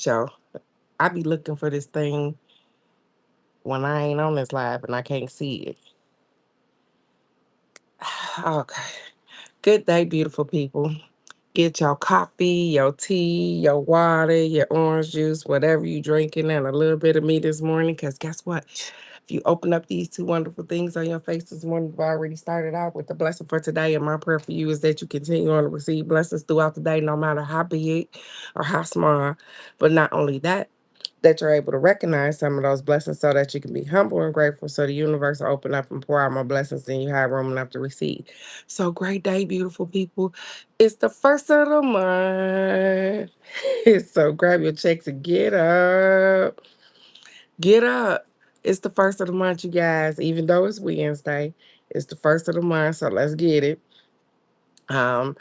Yo, I be looking for this thing when I ain't on this live and I can't see it. Okay. Good day, beautiful people. Get your coffee, your tea, your water, your orange juice, whatever you drinking, and a little bit of me this morning. Because guess what? If you open up these two wonderful things on your face this morning, you've already started out with the blessing for today. And my prayer for you is that you continue on to receive blessings throughout the day, no matter how big or how small. But not only that, that you're able to recognize some of those blessings so that you can be humble and grateful so the universe will open up and pour out more blessings and you have room enough to receive. So great day, beautiful people. It's the first of the month. So grab your checks and get up. Get up. It's the first of the month, you guys. Even though it's Wednesday, it's the first of the month. So let's get it. Um,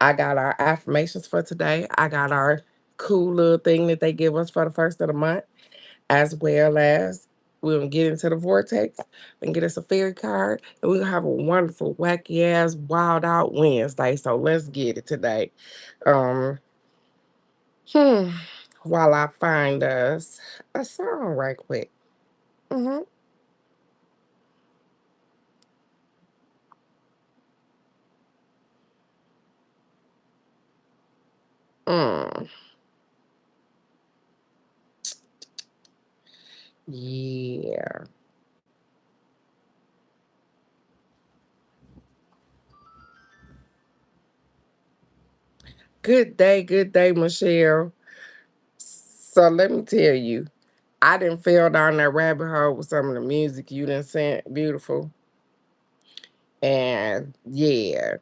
I got our affirmations for today. I got our cool little thing that they give us for the first of the month, as well as we'll get into the vortex and get us a fairy card, and we'll have a wonderful, wacky ass, wild out Wednesday. So let's get it today. Um, hmm, while I find us a song right quick. Mm-hmm. Mm, yeah. Good day, Michelle. So let me tell you, I didn't fell down that rabbit hole with some of the music you done sent, beautiful. And yeah,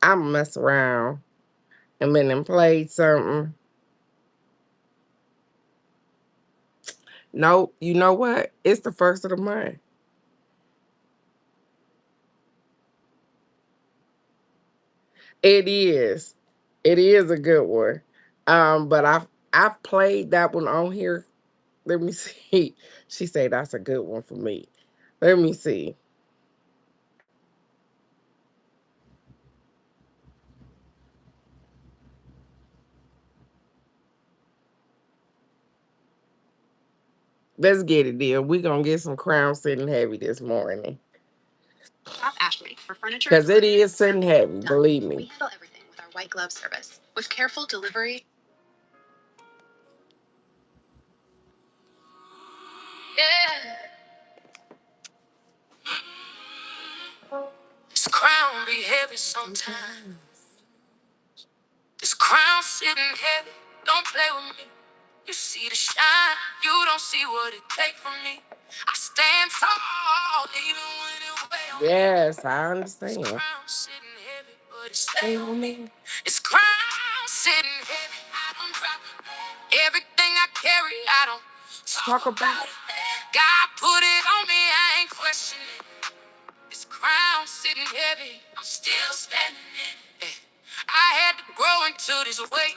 I'm mess around and then and played something. Nope, you know what? It's the first of the month. It is. It is a good one. But I've played that one on here. Let me see. She said that's a good one for me. Let me see. Let's get it, deal. We're gonna get some crown sitting heavy this morning. Shop Ashley for furniture. Because it is sitting heavy, believe me. We handle everything with our white glove service. With careful delivery. Yeah. This crown be heavy sometimes. This crown sitting heavy. Don't play with me. You see the shine, you don't see what it take from me. I stand tall, even when it weigh on me. Yes, I understand. This crown sitting heavy, but it stay on me. This crown sitting heavy, I don't drop it. Everything I carry, I don't talk about it. God put it on me, I ain't questioning. This crown sitting heavy, I'm still standing in it. I had to grow into this weight.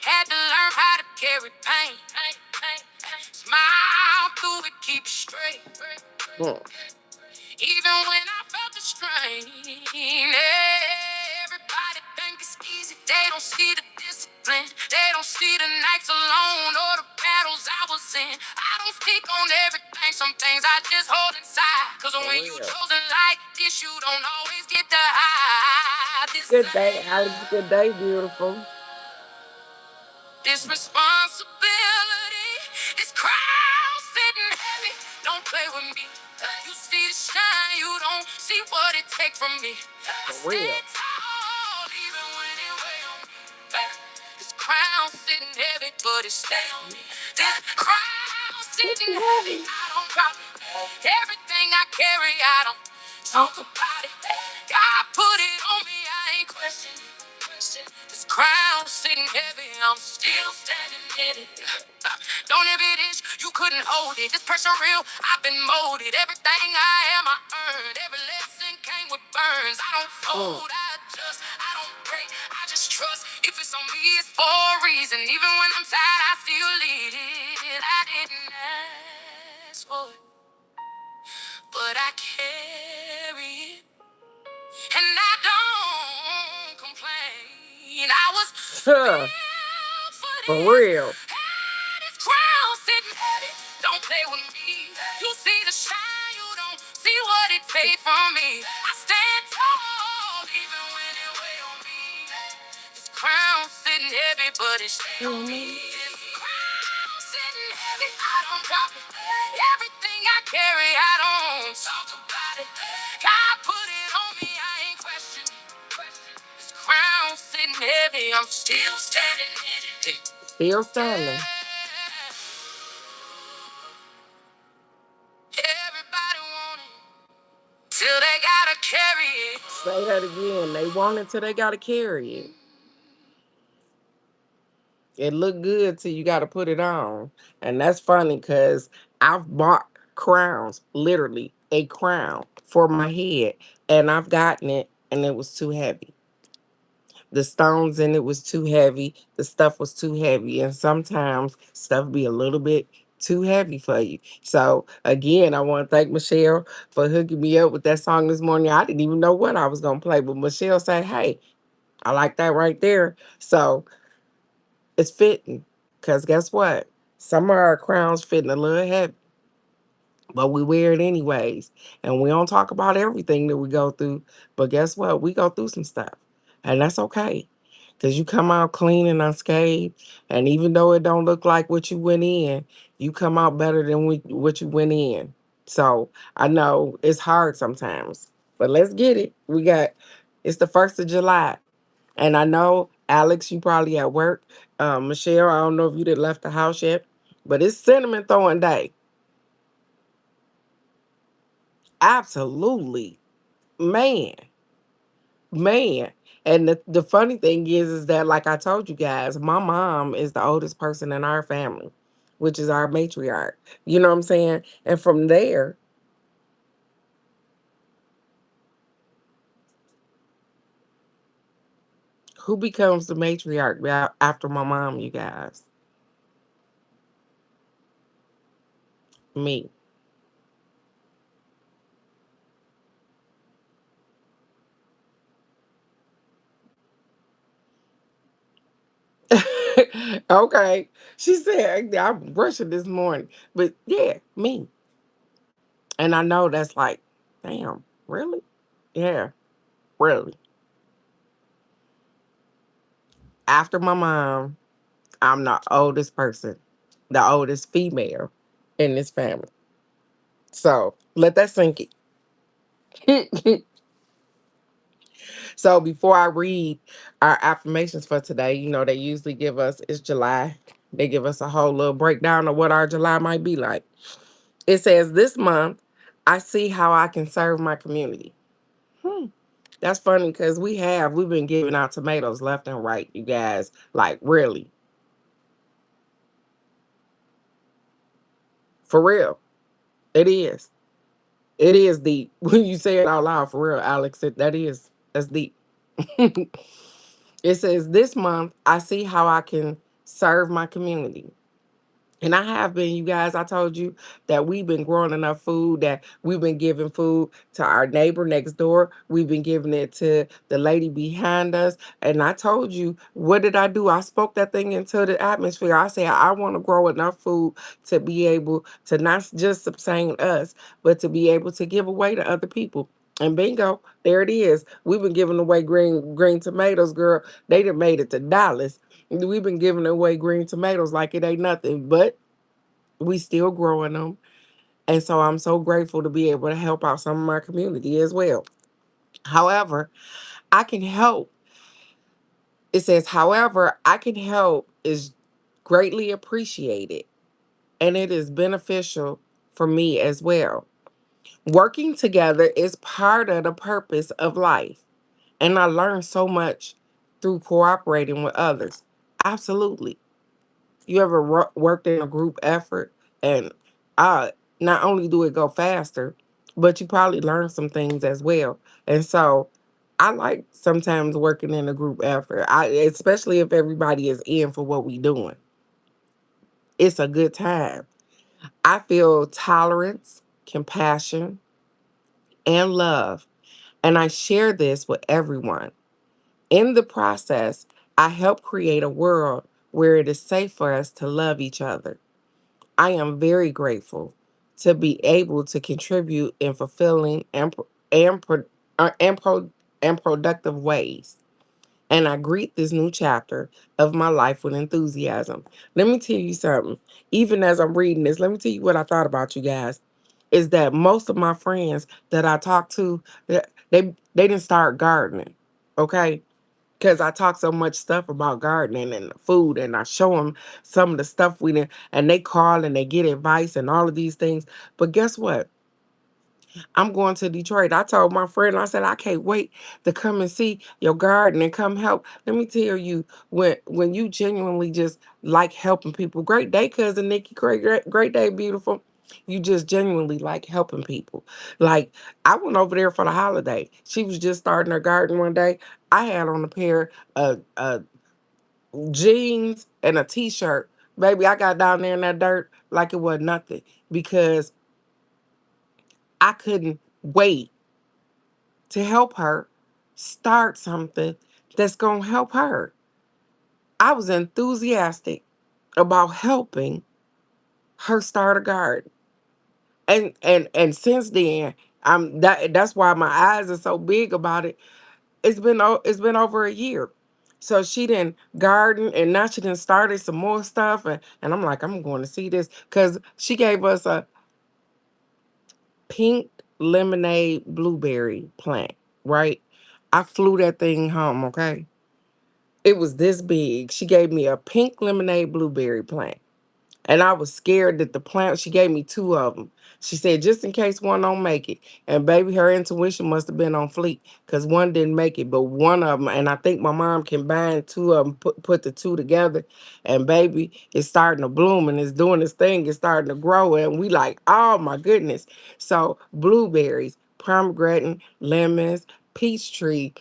Had to learn how to carry pain. Smile through it, keep it straight. Mm. Even when I felt the strain. Everybody think it's easy. They don't see the discipline. They don't see the nights alone or the battles I was in. I don't speak on everything. Some things I just hold inside. Cause when you chosen like this, you don't always get the high. Good day, Alex. Good day, beautiful. This responsibility, this crowd sitting heavy. Don't play with me. You see the shine, you don't see what it take from me. For real. Stand tall, even when it weigh on me. This crown sitting heavy, but it stay on me. This crown sitting heavy, I don't drop it. Everything I carry, I don't talk about it. God put it on me, I ain't questioning. This crown sitting heavy, I'm still standing in it. Don't ever itch, you couldn't hold it. This pressure real, I've been molded. Everything I am, I earned. Every lesson came with burns. I don't fold, I adjust, I don't break, I just trust. If it's on me, it's for a reason. Even when I'm tired, I still lead it. I didn't ask for it, but I carry it. And I don't complain. I was built For real. This crown sitting heavy. Don't play with me. You see the shine, you don't see what it take from me. I stand tall, even when it weigh on me. This crown sitting heavy, but it's stay on me. This crown sitting heavy, I don't drop it. Everything I carry, I don't talk about it. God put it on me, I ain't questioning. This crown sitting heavy, I'm still standing in it. Still standing. Everybody want it till they gotta carry it. Say that again. They want it till they gotta carry it. It look good till you gotta put it on. And that's funny because I've bought crowns, literally a crown for my head, and I've gotten it and it was too heavy. The stones in it was too heavy. The stuff was too heavy. And sometimes stuff be a little bit too heavy for you. So again, I want to thank Michelle for hooking me up with that song this morning. I didn't even know what I was gonna play, but Michelle said, "Hey, I like that right there." So it's fitting. Cause guess what? Some of our crowns fitting a little heavy, but we wear it anyways. And we don't talk about everything that we go through. But guess what? We go through some stuff. And that's okay. Because you come out clean and unscathed. And even though it don't look like what you went in, you come out better than what you went in. So I know it's hard sometimes. But let's get it. It's the 1st of July. And I know, Alex, you probably at work. Michelle, I don't know if you did left the house yet. But it's cinnamon throwing day. Absolutely. Man, man. And the funny thing is that, like I told you guys, my mom is the oldest person in our family, which is our matriarch. You know what I'm saying? And from there, who becomes the matriarch after my mom, you guys? Me. Okay. She said, I'm brushing this morning. But yeah, me. And I know that's like, damn, really? Yeah, really. After my mom, I'm the oldest person, the oldest female in this family. So let that sink in. So before I read our affirmations for today, they usually give us, it's July. They give us a whole little breakdown of what our July might be like. It says, this month, I see how I can serve my community. Hmm. That's funny because we've been giving out tomatoes left and right, you guys. Like, really, for real. It is. It is deep. When you say it out loud, for real, Alex, that's deep. It says, this month, I see how I can serve my community. And I have been, you guys, I told you that we've been growing enough food that we've been giving food to our neighbor next door. We've been giving it to the lady behind us. And I told you, what did I do? I spoke that thing into the atmosphere. I said, I want to grow enough food to be able to not just sustain us, but to be able to give away to other people. And bingo, there it is. We've been giving away green tomatoes, girl. They done made it to Dallas. We've been giving away green tomatoes like it ain't nothing, but we still growing them. And so I'm so grateful to be able to help out some of my community as well. However, I can help. It says, however, I can help is greatly appreciated and it is beneficial for me as well. Working together is part of the purpose of life. And I learned so much through cooperating with others. Absolutely. You ever worked in a group effort and uh not only do it go faster, but you probably learn some things as well. And so I like sometimes working in a group effort. Especially if everybody is in for what we doing. It's a good time. I feel tolerance, compassion, and love, and I share this with everyone. In the process, I help create a world where it is safe for us to love each other. I am very grateful to be able to contribute in fulfilling and, pro- and, pro- and productive ways. And I greet this new chapter of my life with enthusiasm. Let me tell you something. Even as I'm reading this, let me tell you what I thought about you guys. Is that most of my friends that I talk to, they didn't start gardening, okay? Because I talk so much stuff about gardening and the food, and I show them some of the stuff we did, and they call and they get advice and all of these things. But guess what? I'm going to Detroit. I told my friend, I said, I can't wait to come and see your garden and come help. Let me tell you, when you genuinely just like helping people, great day, cousin Nikki, great day, beautiful. You just genuinely like helping people. Like, I went over there for the holiday. She was just starting her garden one day. I had on a pair of jeans and a t-shirt. Baby, I got down there in that dirt like it was nothing because I couldn't wait to help her start something that's going to help her. I was enthusiastic about helping her start a garden. And since then, that's why my eyes are so big about it. It's been over a year. So she didn't garden and now she done started some more stuff and I'm like, I'm going to see this because she gave us a pink lemonade blueberry plant, right? I flew that thing home, okay? It was this big. She gave me a pink lemonade blueberry plant. And I was scared that the plant, she gave me two of them. She said, just in case one don't make it. And baby, her intuition must have been on fleek because one didn't make it, but one of them, and I think my mom combined two of them, put the two together. And baby, it's starting to bloom and it's doing its thing. It's starting to grow. And we like, oh my goodness. So blueberries, pomegranate, lemons, peach tree.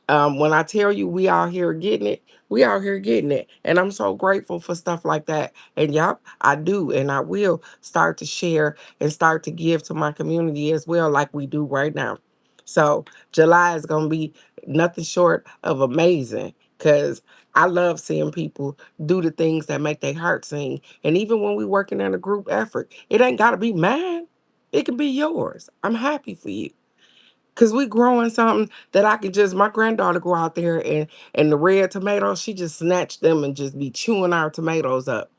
When I tell you we out here getting it, we out here getting it. And I'm so grateful for stuff like that. And yep, I do. And I will start to share and start to give to my community as well, like we do right now. So July is going to be nothing short of amazing because I love seeing people do the things that make their heart sing. And even when we working in a group effort, it ain't got to be mine. It can be yours. I'm happy for you. Cause we growing something that I could just my granddaughter go out there and the red tomatoes, she just snatch them and just be chewing our tomatoes up.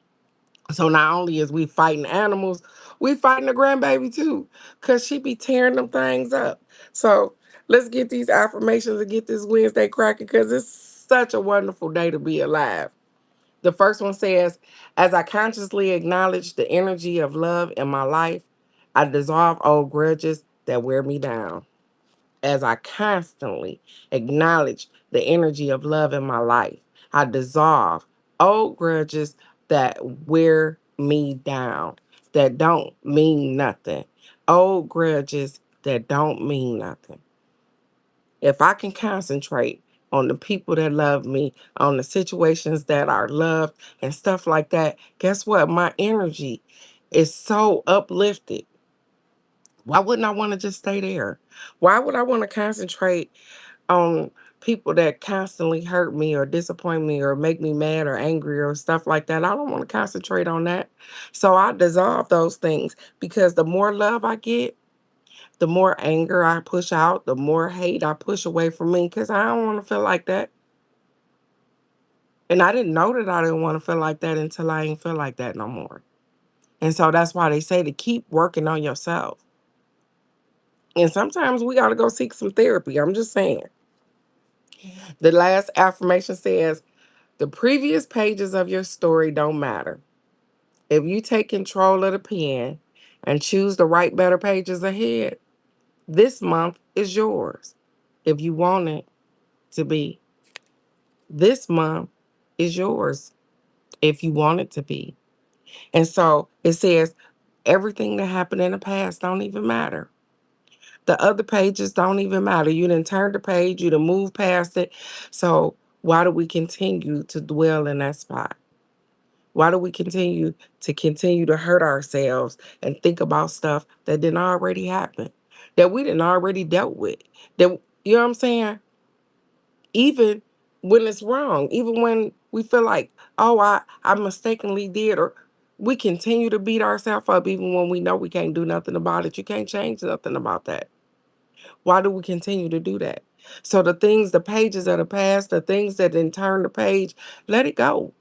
So not only is we fighting animals, we fighting the grandbaby too. Cause she be tearing them things up. So let's get these affirmations and get this Wednesday cracking because it's such a wonderful day to be alive. The first one says, as I consciously acknowledge the energy of love in my life, I dissolve old grudges that wear me down. As I constantly acknowledge the energy of love in my life, I dissolve old grudges that wear me down, that don't mean nothing. Old grudges that don't mean nothing. If I can concentrate on the people that love me, on the situations that are loved and stuff like that, guess what? My energy is so uplifted. Why wouldn't I want to just stay there? Why would I want to concentrate on people that constantly hurt me or disappoint me or make me mad or angry or stuff like that? I don't want to concentrate on that. So I dissolve those things because the more love I get, the more anger I push out, the more hate I push away from me because I don't want to feel like that. And I didn't know that I didn't want to feel like that until I ain't feel like that no more. And so that's why they say to keep working on yourself. And sometimes we got to go seek some therapy. I'm just saying. The last affirmation says, the previous pages of your story don't matter. If you take control of the pen and choose to write better pages ahead, this month is yours. If you want it to be, this month is yours. If you want it to be. And so it says, everything that happened in the past don't even matter. The other pages don't even matter. You didn't turn the page, you didn't move past it. So why do we continue to dwell in that spot? Why do we continue to hurt ourselves and think about stuff that didn't already happen, that we didn't already dealt with? That you know what I'm saying? Even when it's wrong, even when We feel like, oh, I mistakenly did, or we continue to beat ourselves up even when we know we can't do nothing about it. You can't change nothing about that. Why do we continue to do that? So the things, the pages of the past, the things that didn't turn the page, let it go.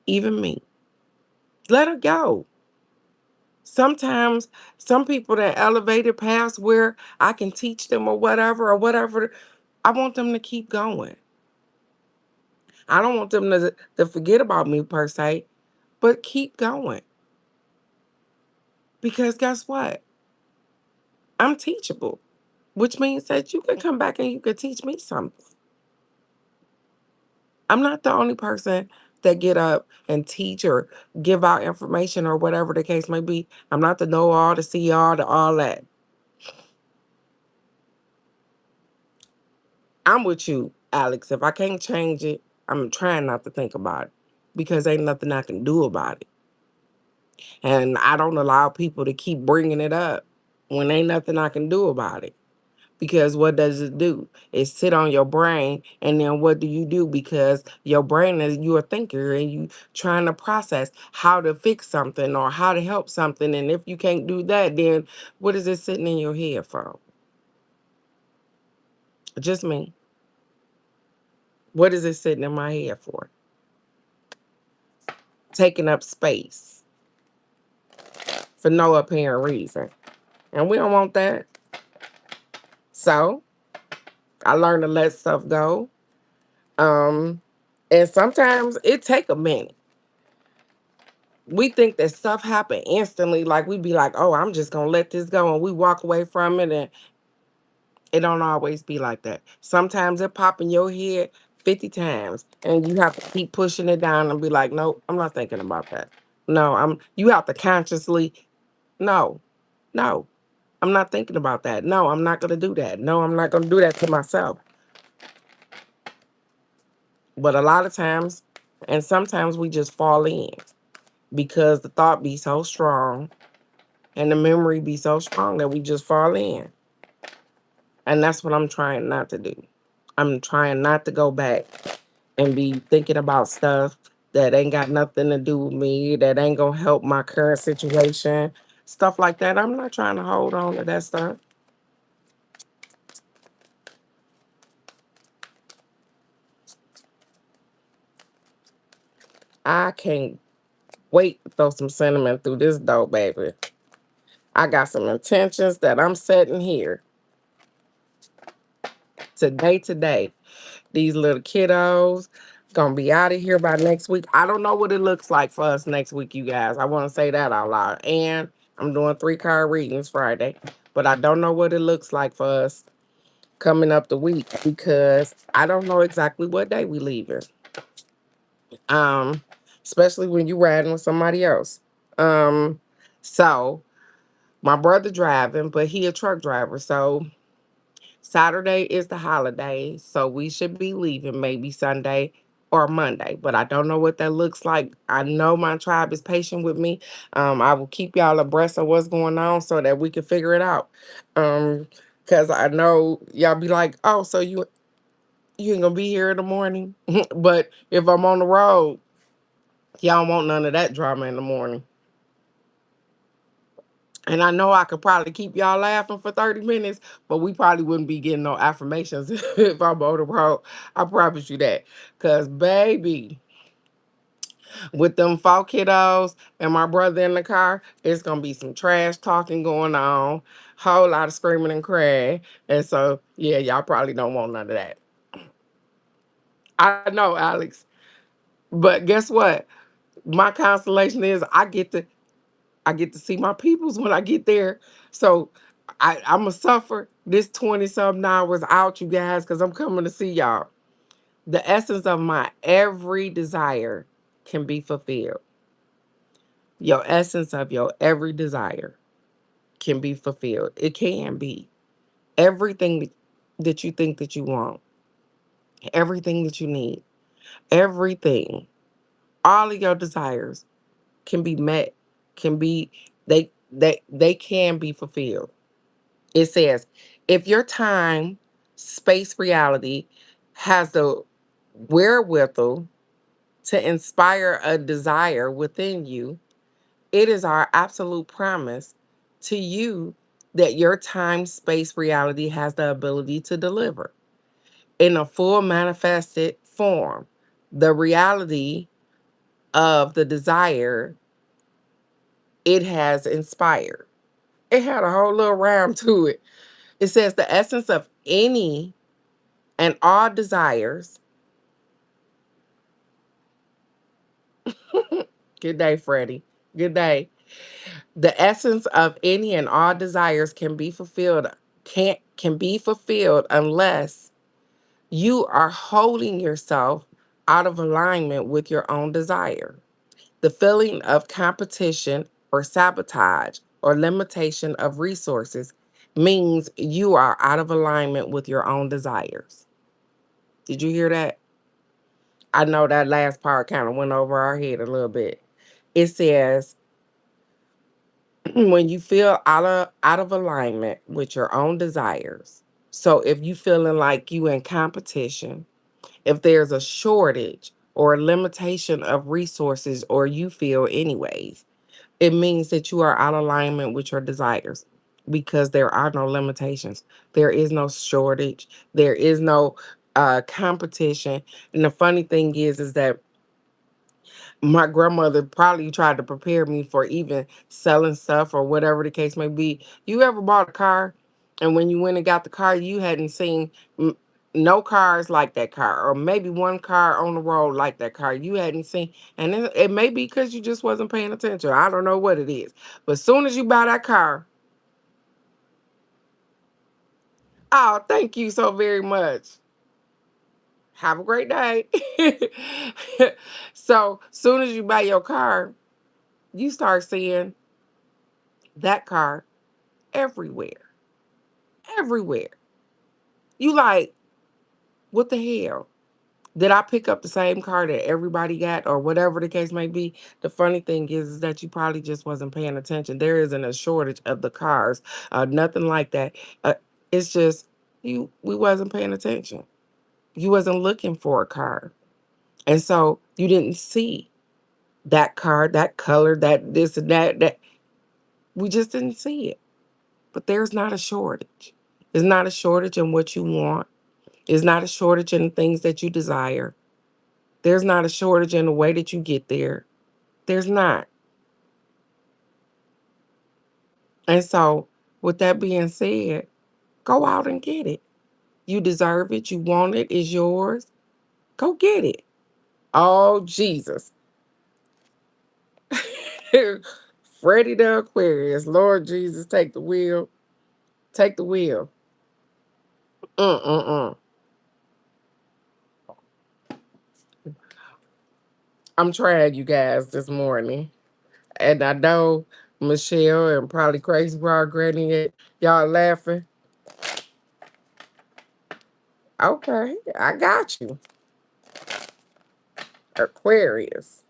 Even me. Let it go. Sometimes some people that elevated past where I can teach them or whatever, I want them to keep going. I don't want them to forget about me per se, but keep going. Because guess what? I'm teachable, which means that you can come back and you can teach me something. I'm not the only person that get up and teach or give out information or whatever the case may be. I'm not the know all, the see all, the all that. I'm with you, Alex. If I can't change it, I'm trying not to think about it because ain't nothing I can do about it. And I don't allow people to keep bringing it up when ain't nothing I can do about it. Because what does it do? It sit on your brain, and then what do you do? Because your brain is, you're a thinker and you trying to process how to fix something or how to help something. And if you can't do that, then what is it sitting in your head for? Just me. What is it sitting in my head for? Taking up space for no apparent reason. And we don't want that. So I learned to let stuff go. Um, and sometimes it take a minute. We think that stuff happen instantly, like we be like, oh, I'm just gonna let this go, and we walk away from it, and it don't always be like that. Sometimes it pop in your head 50 times, and you have to keep pushing it down and be like, nope, I'm not thinking about that. No, you have to consciously, no, no, I'm not thinking about that. No, I'm not gonna do that. No, I'm not gonna do that to myself. But a lot of times, and sometimes we just fall in because the thought be so strong and the memory be so strong that we just fall in. And that's what I'm trying not to do. I'm trying not to go back and be thinking about stuff that ain't got nothing to do with me, that ain't gonna help my current situation, stuff like that. I'm not trying to hold on to that stuff. I can't wait to throw some cinnamon through this dough, baby. I got some intentions that I'm setting here today. These little kiddos gonna be out of here by next week. I don't know what it looks like for us next week, you guys. I want to say that out loud. And I'm doing 3 card readings Friday, but I don't know what it looks like for us coming up the week because I don't know exactly what day we leaving. Um, Especially when you riding with somebody else. Um, so my brother driving, but he a truck driver, so Saturday is the holiday, so we should be leaving maybe Sunday or Monday, but I don't know what that looks like. I know my tribe is patient with me. I will keep y'all abreast of what's going on so that we can figure it out. Um, because I know y'all be like, oh, so you ain't gonna be here in the morning. But if I'm on the road, y'all don't want none of that drama in the morning. And I know I could probably keep y'all laughing for 30 minutes, but we probably wouldn't be getting no affirmations if I'm on the road. I promise you that. Because, baby, with them 4 kiddos and my brother in the car, it's going to be some trash talking going on, whole lot of screaming and crying. And so, yeah, y'all probably don't want none of that. I know, Alex. But guess what? My consolation is I get to see my peoples when I get there. So I'm going to suffer this 20 something hours out, you guys, because I'm coming to see y'all. The essence of my every desire can be fulfilled. Your essence of your every desire can be fulfilled. It can be. Everything that you think that you want, everything that you need, everything, all of your desires can be met, can be, they can be fulfilled. It says, if your time, space, reality has the wherewithal to inspire a desire within you, it is our absolute promise to you that your time space reality has the ability to deliver in a full manifested form the reality of the desire it has inspired. It had a whole little rhyme to it. It says the essence of any and all desires. Good day, Freddie. Good day. The essence of any and all desires can be fulfilled unless you are holding yourself out of alignment with your own desire. The feeling of competition or sabotage or limitation of resources means you are out of alignment with your own desires. Did you hear that? I know that last part kind of went over our head a little bit. It says when you feel out of alignment with your own desires. So if you feeling like you in competition, if there's a shortage or a limitation of resources, or you feel anyways, it means that you are out of alignment with your desires because there are no limitations. There is no shortage. There is no competition. And the funny thing is that my grandmother probably tried to prepare me for even selling stuff or whatever the case may be. You ever bought a car and when you went and got the car, you hadn't seen no cars like that car, or maybe one car on the road like that car you hadn't seen, and it may be because you just wasn't paying attention. I don't know what it is, but as soon as you buy that car, oh, thank you so very much. Have a great day. So soon as you buy your car, you start seeing that car everywhere. Everywhere. You like, what the hell? Did I pick up the same car that everybody got, or whatever the case may be? The funny thing is that you probably just wasn't paying attention. There isn't a shortage of the cars, nothing like that. It's just we wasn't paying attention. You wasn't looking for a car, and so you didn't see that car, that color, that this and that. That we just didn't see it. But there's not a shortage. There's not a shortage in what you want. There's not a shortage in the things that you desire. There's not a shortage in the way that you get there. There's not. And so, with that being said, go out and get it. You deserve it. You want it. It's yours. Go get it. Oh, Jesus. Freddie the Aquarius. Lord Jesus, take the wheel. Take the wheel. Mm-mm-mm. I'm trying, you guys, this morning. And I know Michelle and probably Crazy Broad Granny, y'all laughing. Okay, I got you. Aquarius.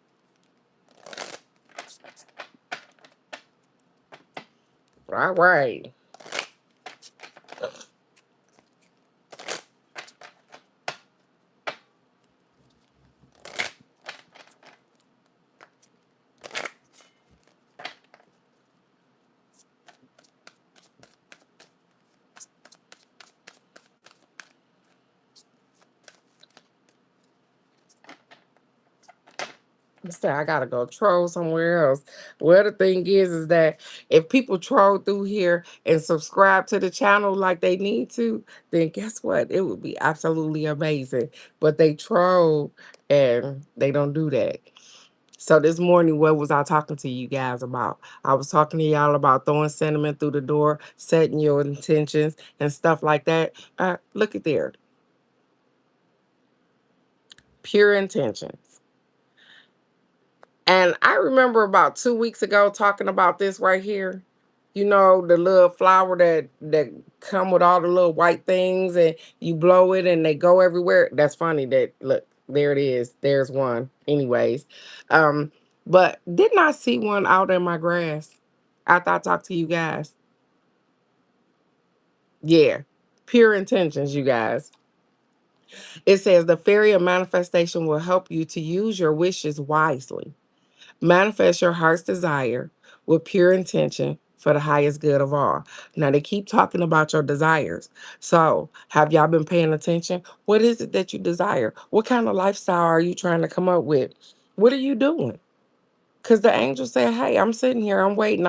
All right. Say I gotta go troll somewhere else. Well, the thing is that if people troll through here and subscribe to the channel like they need to, then guess what? It would be absolutely amazing. But they troll and they don't do that. So this morning, what was I talking to you guys about? I was talking to y'all about throwing cinnamon through the door, setting your intentions and stuff like that. Look at there, pure intentions. And I remember about 2 weeks ago talking about this right here. You know, the little flower that come with all the little white things, and you blow it and they go everywhere. That's funny that look, there it is. There's one. Anyways. Um, but didn't I see one out in my grass after I talked to you guys? Yeah. Pure intentions, you guys. It says the fairy of manifestation will help you to use your wishes wisely. Manifest your heart's desire with pure intention for the highest good of all. Now, they keep talking about your desires. So, have y'all been paying attention? What is it that you desire? What kind of lifestyle are you trying to come up with? What are you doing? Because the angel said, hey, I'm sitting here, I'm waiting.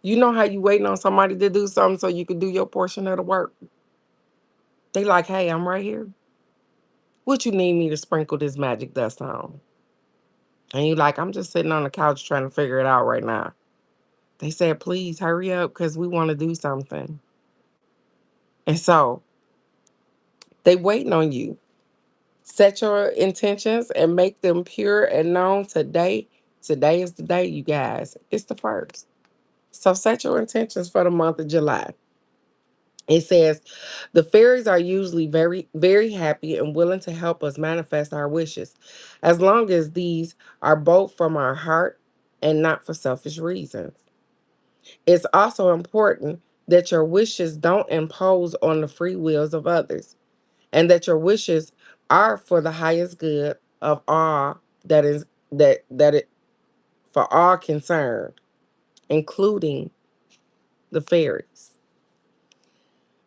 You know how you waiting on somebody to do something so you can do your portion of the work. They like, hey, I'm right here. What you need me to sprinkle this magic dust on? And you like, I'm just sitting on the couch trying to figure it out right now. They said, please hurry up because we want to do something. And so they waiting on you. Set your intentions and make them pure and known today. Today is the day, you guys. It's the first. So set your intentions for the month of July. It says the fairies are usually very, very happy and willing to help us manifest our wishes, as long as these are both from our heart and not for selfish reasons. It's also important that your wishes don't impose on the free wills of others, and that your wishes are for the highest good of all that is that it for all concerned, including the fairies.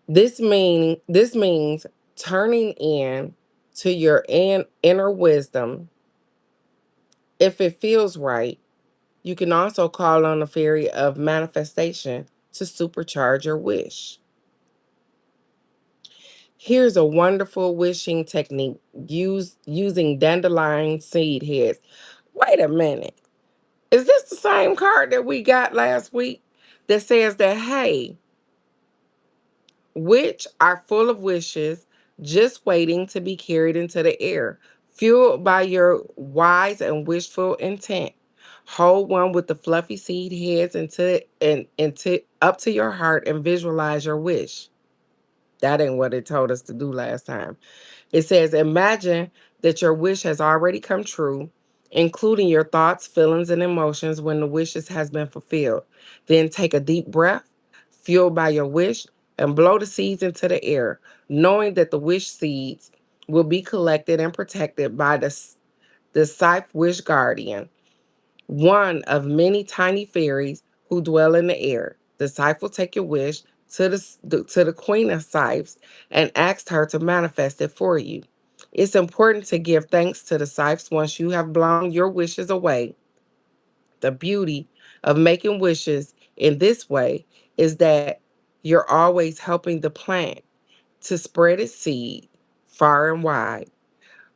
This means turning in to your inner wisdom. If it feels right, you can also call on the fairy of manifestation to supercharge your wish. Here's a wonderful wishing technique using dandelion seed heads. Wait a minute. Is this the same card that we got last week that says that, hey, which are full of wishes just waiting to be carried into the air, fueled by your wise and wishful intent? Hold one with the fluffy seed heads into up to your heart and visualize your wish. That ain't what it told us to do last time. It says, imagine that your wish has already come true, including your thoughts, feelings, and emotions when the wishes has been fulfilled. Then take a deep breath, fueled by your wish, and blow the seeds into the air, knowing that the wish seeds will be collected and protected by the Scythe Wish Guardian, one of many tiny fairies who dwell in the air. The scythe will take your wish to the queen of scythes and ask her to manifest it for you. It's important to give thanks to the scythes once you have blown your wishes away. The beauty of making wishes in this way is that you're always helping the plant to spread its seed far and wide.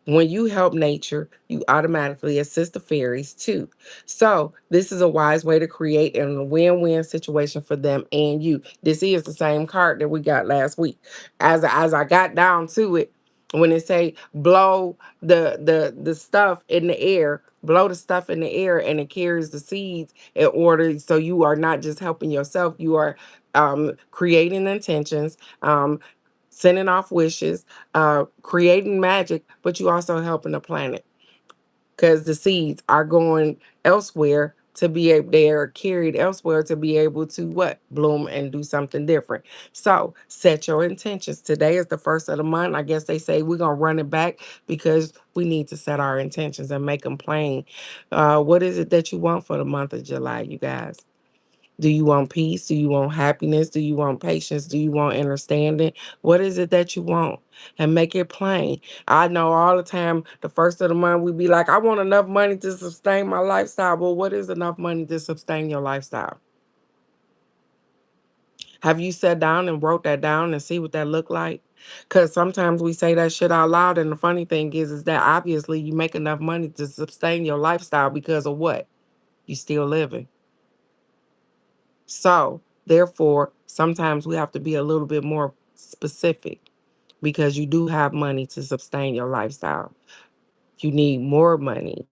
When you help nature, you automatically assist the fairies too. So, this is a wise way to create a win-win situation for them and you. This is the same card that we got last week. As I got down to it, when it say blow the stuff in the air, blow the stuff in the air and it carries the seeds in order, so you are not just helping yourself, you are creating intentions, sending off wishes, creating magic, but you also helping the planet because the seeds are going elsewhere to be able, they are carried elsewhere to be able to what? Bloom and do something different. So set your intentions. Today is the first of the month. I guess they say we're going to run it back because we need to set our intentions and make them plain. What is it that you want for the month of July, you guys? Do you want peace? Do you want happiness? Do you want patience? Do you want understanding? What is it that you want? And make it plain. I know all the time, the first of the month, we be like, I want enough money to sustain my lifestyle. Well, what is enough money to sustain your lifestyle? Have you sat down and wrote that down and see what that look like? Because sometimes we say that shit out loud. And the funny thing is that obviously you make enough money to sustain your lifestyle because of what? You still living. So, therefore, sometimes we have to be a little bit more specific because you do have money to sustain your lifestyle. You need more money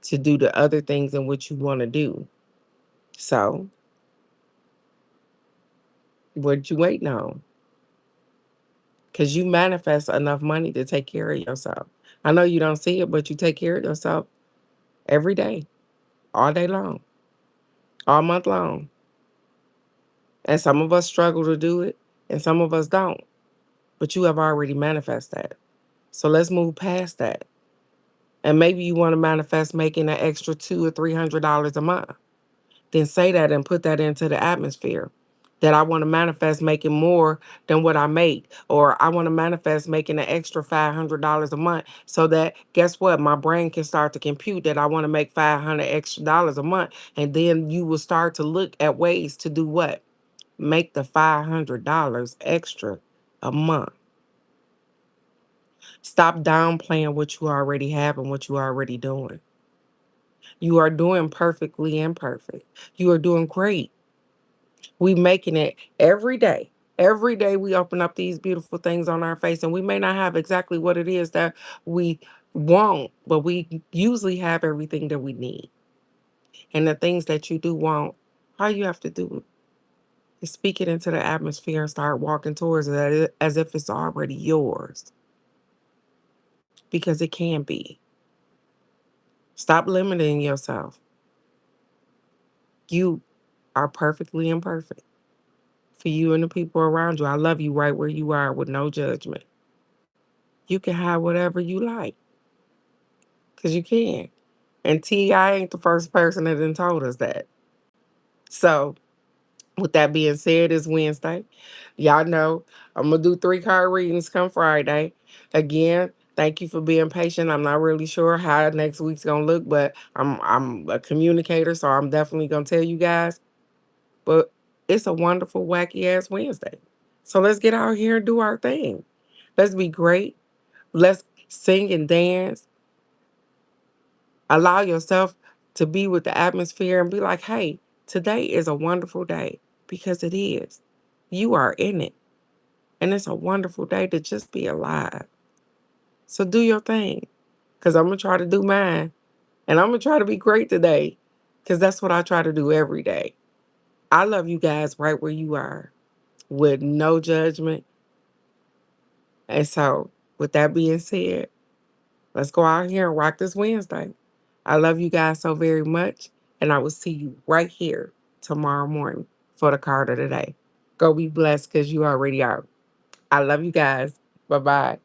to do the other things in which you want to do. So, what you waiting on? Because you manifest enough money to take care of yourself. I know you don't see it, but you take care of yourself every day, all day long, all month long. And some of us struggle to do it, and some of us don't. but you have already manifested that. So let's move past that. And maybe you want to manifest making an extra $200 or $300 a month. Then say that and put that into the atmosphere. That I want to manifest making more than what I make, or I want to manifest making an extra $500 a month, so that guess what, my brain can start to compute that I want to make $500 extra a month, and then you will start to look at ways to do what, make the $500 extra a month. Stop downplaying what you already have and what you are already doing. You are doing perfectly imperfect. You are doing great. We making it every day. Every day we open up these beautiful things on our face, and we may not have exactly what it is that we want, but we usually have everything that we need. And the things that you do want, all you have to do is speak it into the atmosphere and start walking towards it as if it's already yours, because it can be. Stop limiting yourself. You are perfectly imperfect for you and the people around you. I love you right where you are with no judgment. You can have whatever you like, because you can. And T.I. ain't the first person that done told us that. So, with that being said, it's Wednesday. Y'all know I'm going to do 3 card readings come Friday. Again, thank you for being patient. I'm not really sure how next week's going to look, but I'm a communicator, so I'm definitely going to tell you guys. But it's a wonderful, wacky ass Wednesday. So let's get out here and do our thing. Let's be great. Let's sing and dance. Allow yourself to be with the atmosphere and be like, hey, today is a wonderful day, because it is. You are in it. And it's a wonderful day to just be alive. So do your thing, because I'm going to try to do mine. And I'm going to try to be great today, because that's what I try to do every day. I love you guys right where you are with no judgment. And so, with that being said, let's go out here and rock this Wednesday. I love you guys so very much. And I will see you right here tomorrow morning for the card of the day. Go be blessed, because you already are. I love you guys. Bye bye.